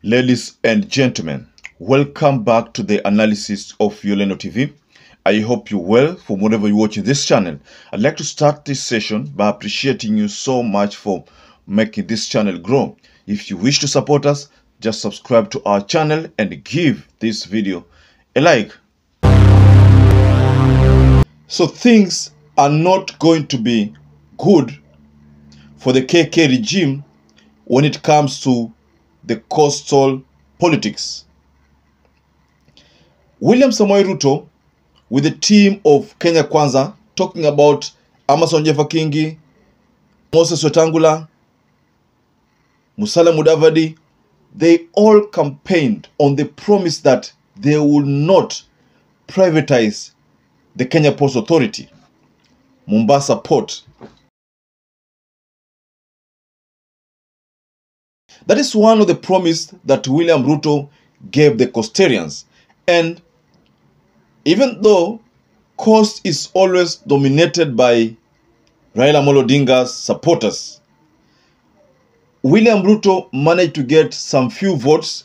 Ladies and gentlemen, welcome back to the analysis of YOLENO TV. I hope you're well from wherever you're watching this channel. I'd like to start this session by appreciating you so much for making this channel grow. If you wish to support us, just subscribe to our channel and give this video a like. So things are not going to be good for the KK regime when it comes to the coastal politics. William Samoei Ruto, with the team of Kenya Kwanza, talking about Amason Jeffa Kingi, Moses Wetangula, Musalia Mudavadi, they all campaigned on the promise that they will not privatize the Kenya Ports Authority, Mombasa Port. That is one of the promises that William Ruto gave the Coastarians. And even though coast is always dominated by Raila Amolo Odinga's supporters, William Ruto managed to get some few votes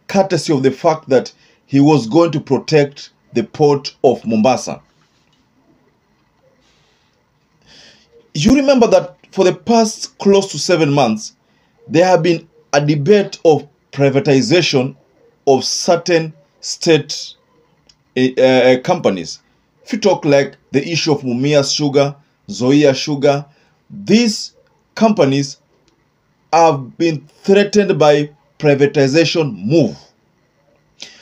courtesy of the fact that he was going to protect the port of Mombasa. You remember that for the past close to 7 months, there have been a debate of privatization of certain state companies. If you talk like the issue of Mumias Sugar, Zoia Sugar, these companies have been threatened by privatization move.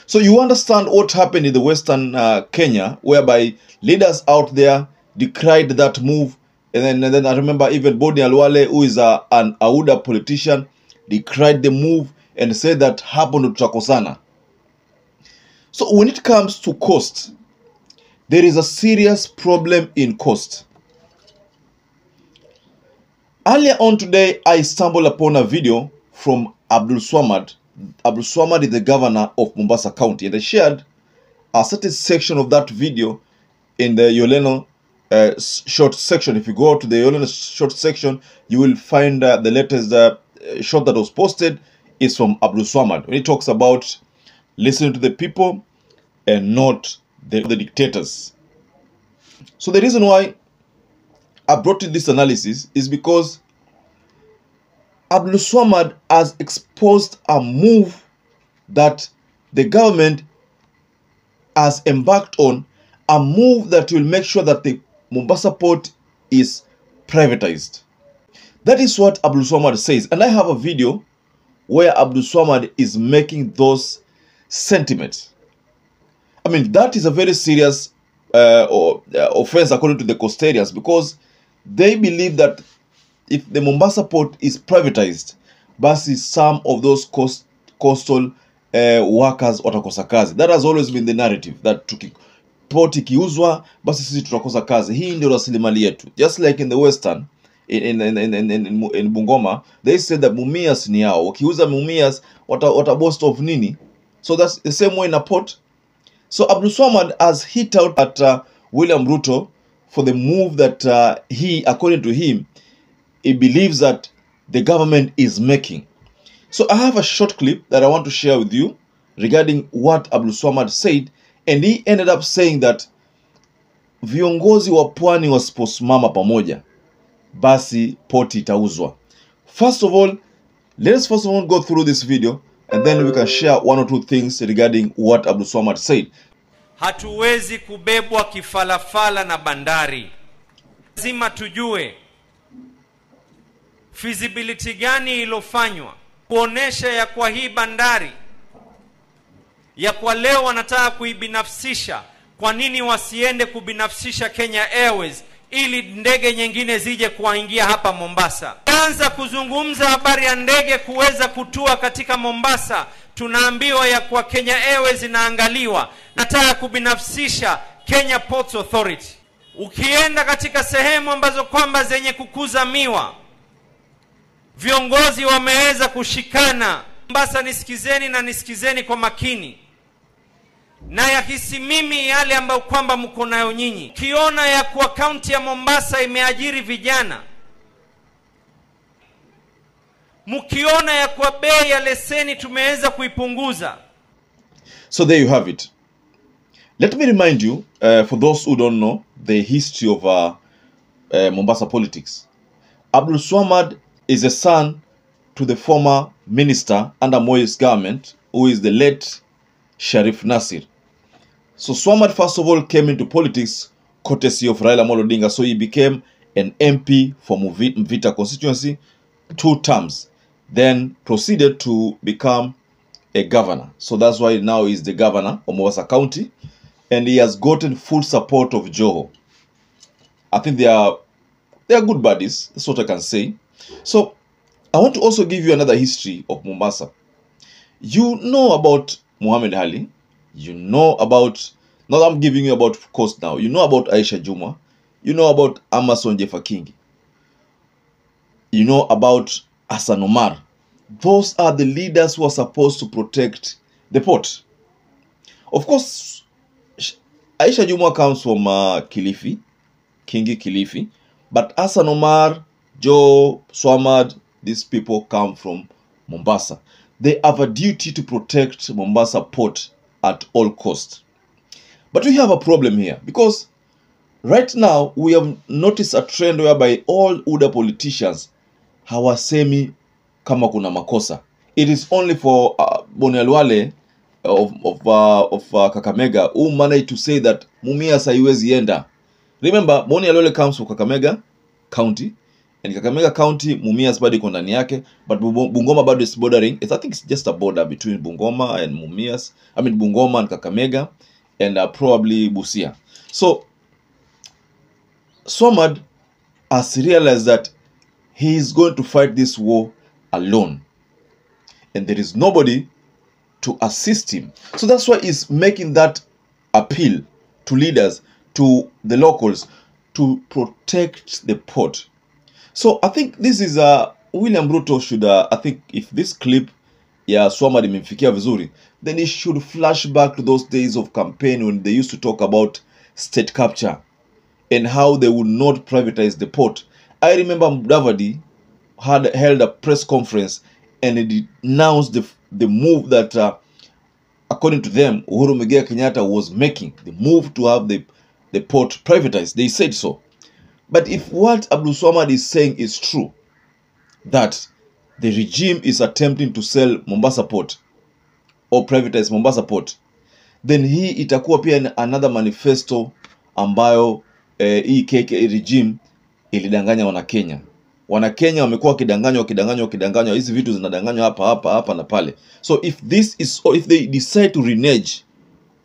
So you understand what happened in the Western Kenya, whereby leaders out there decried that move. And then I remember even Boni Alwale, who is an Auda politician, decried the move and said that happened to tutakosana. So when it comes to coast, there is a serious problem in coast. Earlier on today, I stumbled upon a video from AbdhulSwamad. AbdhulSwamad is the governor of Mombasa County, and I shared a certain section of that video in the YOLENO short section. If you go to the YOLENO short section, you will find the latest shot that was posted is from AbdhulSwamad, when he talks about listening to the people and not the dictators. So the reason why I brought in this analysis is because AbdhulSwamad has exposed a move that the government has embarked on, a move that will make sure that the Mombasa port is privatized. That is what AbdhulSwamad says. And I have a video where AbdhulSwamad is making those sentiments. I mean, that is a very serious offense according to the Coastarians, because they believe that if the Mombasa port is privatized, basi some of those coastal workers watakosa kazi. That has always been the narrative, that port ikiuzwa basi sisi tutakosa kazi. Hii ndio rasilimali yetu. Just like in the Western, in Bungoma, they said that Mumias ni yao. Wakiuza Mumias, wata boast of nini? So that's the same way in a port. So AbdhulSwamad has hit out at William Ruto for the move that he, according to him, he believes that the government is making. So I have a short clip that I want to share with you regarding what AbdhulSwamad said, and he ended up saying that viongozi wa pwani wasiposimama pamoja, basi poti itauzwa. First of all, let's go through this video, and then we can share one or two things regarding what AbdhulSwamad said. Hatuwezi kubebwa kifalafala na bandari. Lazima tujue feasibility gani ilofanywa kuonesha ya kwa hii bandari ya kwa leo wanataka kuibinafsisha. Kwa nini wasiende kubinafsisha Kenya Airways ili ndege nyingine zije kuingia hapa Mombasa? Anza kuzungumza habari ya ndege kuweza kutua katika Mombasa, tunaambiwa ya kwa Kenya Airways inaangaliwa, nataka kubinafsisha Kenya Ports Authority. Ukienda katika sehemu ambazo kwamba zenye kukuza miwa, viongozi wameweza kushikana. Mombasa, nisikizeni na nisikizeni kwa makini. Na yahisi mimi yale ambayo kwamba mko nayo nyinyi. Kiona ya kwa kaunti ya Mombasa imeajiri vijana, mkiona ya kwa bei ya leseni tumeweza kuipunguza. So there you have it. Let me remind you, for those who don't know the history of Mombasa politics. AbdhulSwamad is a son to the former minister under Moi's government, who is the late Sharif Nasir. So Swamad first of all came into politics courtesy of Raila Amolo Odinga. So he became an MP for Mvita constituency 2 terms, then proceeded to become a governor. So that's why now he's the governor of Mombasa County, and he has gotten full support of Joho. I think they are good buddies. That's what I can say. So I want to also give you another history of Mombasa. You know about Muhammad Ali. You know about, now I'm giving you about coast now. You know about Aisha Juma. You know about Amason Jeffa Kingi. You know about Hassan Omar. Those are the leaders who are supposed to protect the port. Of course, Aisha Juma comes from Kilifi, Kingi Kilifi. But Hassan Omar, Joe, Swamad, these people come from Mombasa. They have a duty to protect Mombasa port at all costs. But we have a problem here, because right now we have noticed a trend whereby all UDA politicians hawasemi kama kuna makosa. It is only for Bonialwale of Kakamega who managed to say that Mumias haiwezi enda. Remember, Bonialwale comes from Kakamega County, and Kakamega County, Mumias bado iko ndani yake, but Bungoma bado is bordering. I think it's just a border between Bungoma and Mumias. I mean Bungoma and Kakamega, and probably Busia. So Swamad has realized that he is going to fight this war alone, and there is nobody to assist him. So that's why he's making that appeal to leaders, to the locals, to protect the port. So I think this is William Ruto should I think if this clip ya Swamad imemfikia vizuri, then he should flash back to those days of campaign when they used to talk about state capture and how they would not privatize the port. I remember Mudavadi had held a press conference and he announced the move that according to them Uhuru Muigai Kenyatta was making, the move to have the port privatized. They said so. But if what AbdhulSwamad is saying is true, that the regime is attempting to sell Mombasa port or privatize Mombasa port, then hii itakuwa pia another manifesto ambayo hii KK regime ilidanganya Wanakenya. Wanakenya wamekuwa wakidanganywa, hizi vitu zinadanganywa hapa na pale. So if this is, or if they decide to renege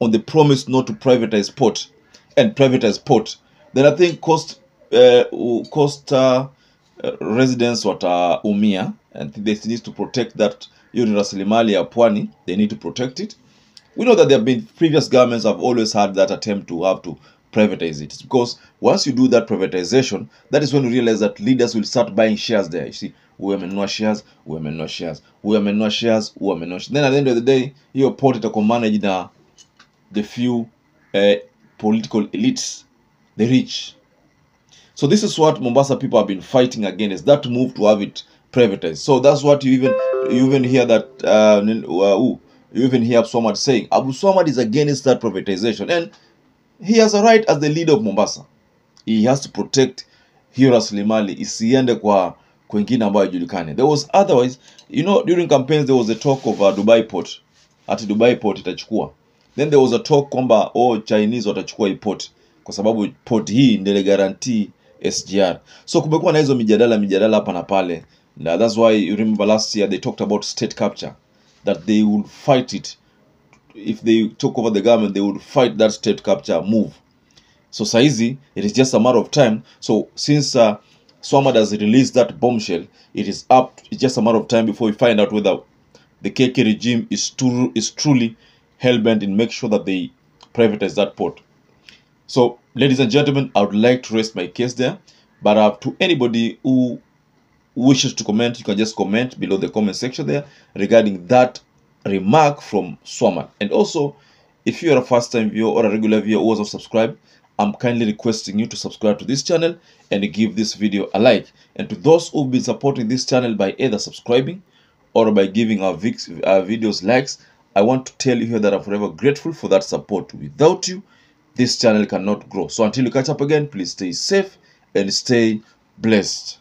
on the promise not to privatize port and privatize port, then I think cost residents wataumia, and they need to protect that. Hiyo ni rasilimali ya pwani, they need to protect it. We know that there have been previous governments have always had that attempt to have to privatize it. It's because once you do that privatization, that is when you realize that leaders will start buying shares there. You see, we amenunua shares, we amenunua shares, we amenunua shares, we amenunua shares. Then at the end of the day, your port itakuwa managed na the few political elites, the rich. So this is what Mombasa people have been fighting against, that move to have it privatized. So that's what you even hear that you even hear Swamad saying AbdhulSwamad is against that privatization, and he has a right as the leader of Mombasa. He has to protect hiyo rasilimali isiende kwa kwingine ambayo julikane. There was otherwise, you know, during campaigns there was a talk of Dubai port. Ati Dubai port itachukua. Then there was a talk kwamba Chinese watachukua hii port kwa sababu port hii ndio guarantee SGR. So kumekuwa na hizo mijadala hapa na pale. Now that's why you remember last year they talked about state capture, that they would fight it. If they took over the government, they would fight that state capture move. So saizi, it is just a matter of time. So since Swamad has released that bombshell, it's just a matter of time before we find out whether the KK regime is truly hell-bent in make sure that they privatize that port. So, ladies and gentlemen, I would like to rest my case there. But to anybody who wishes to comment, you can just comment below the comment section there regarding that remark from Swamad. And also, if you are a first-time viewer or a regular viewer who hasn't subscribed, I'm kindly requesting you to subscribe to this channel and give this video a like. And to those who've been supporting this channel by either subscribing or by giving our videos likes, I want to tell you here that I'm forever grateful for that support. Without you, this channel cannot grow. So until you catch up again, please stay safe and stay blessed.